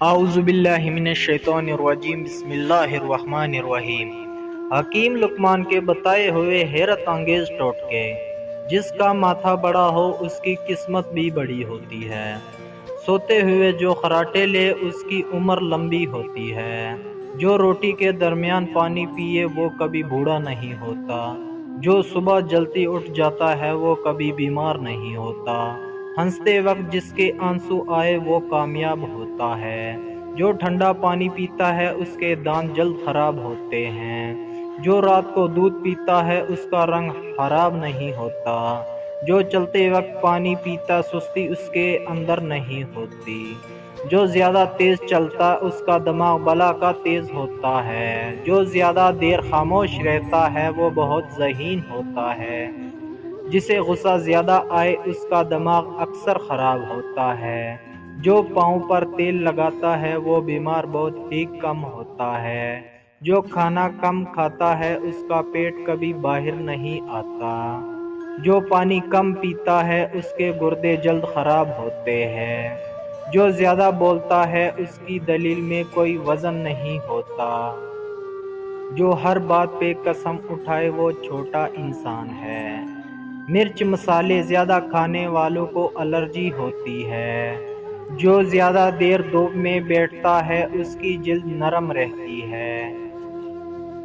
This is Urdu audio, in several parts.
اعوذ باللہ من الشیطان الرجیم بسم اللہ الرحمن الرحیم۔ حکیم لقمان کے بتائے ہوئے حیرت انگیز ٹوٹکے۔ جس کا ماتھا بڑا ہو اس کی قسمت بھی بڑی ہوتی ہے۔ سوتے ہوئے جو خراٹے لے اس کی عمر لمبی ہوتی ہے۔ جو روٹی کے درمیان پانی پیے وہ کبھی بوڑھا نہیں ہوتا۔ جو صبح جلدی اٹھ جاتا ہے وہ کبھی بیمار نہیں ہوتا۔ ہنستے وقت جس کے آنسو آئے وہ کامیاب ہوتا ہے۔ جو ٹھنڈا پانی پیتا ہے اس کے دانت جلد خراب ہوتے ہیں۔ جو رات کو دودھ پیتا ہے اس کا رنگ خراب نہیں ہوتا۔ جو چلتے وقت پانی پیتا سستی اس کے اندر نہیں ہوتی۔ جو زیادہ تیز چلتا اس کا دماغ بلا کا تیز ہوتا ہے۔ جو زیادہ دیر خاموش رہتا ہے وہ بہت ذہین ہوتا ہے۔ جسے غصہ زیادہ آئے اس کا دماغ اکثر خراب ہوتا ہے۔ جو پاؤں پر تیل لگاتا ہے وہ بیمار بہت ہی کم ہوتا ہے۔ جو کھانا کم کھاتا ہے اس کا پیٹ کبھی باہر نہیں آتا۔ جو پانی کم پیتا ہے اس کے گردے جلد خراب ہوتے ہیں۔ جو زیادہ بولتا ہے اس کی دلیل میں کوئی وزن نہیں ہوتا۔ جو ہر بات پہ قسم اٹھائے وہ چھوٹا انسان ہے۔ مرچ مسالے زیادہ کھانے والوں کو الرجی ہوتی ہے۔ جو زیادہ دیر دھوپ میں بیٹھتا ہے اس کی جلد نرم رہتی ہے۔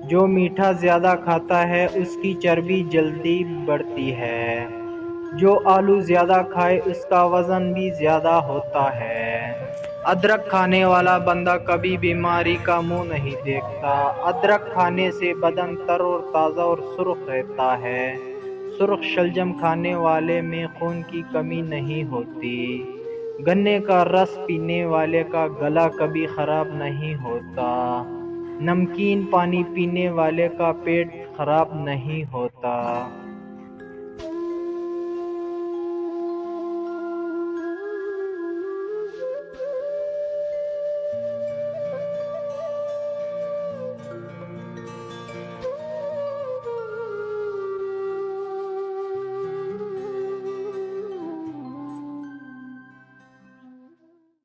جو میٹھا زیادہ کھاتا ہے اس کی چربی جلدی بڑھتی ہے۔ جو آلو زیادہ کھائے اس کا وزن بھی زیادہ ہوتا ہے۔ ادرک کھانے والا بندہ کبھی بیماری کا منہ نہیں دیکھتا۔ ادرک کھانے سے بدن تر و تازہ اور سرخ رہتا ہے۔ سرخ شلجم کھانے والے میں خون کی کمی نہیں ہوتی۔ گنے کا رس پینے والے کا گلا کبھی خراب نہیں ہوتا۔ نمکین پانی پینے والے کا پیٹ خراب نہیں ہوتا۔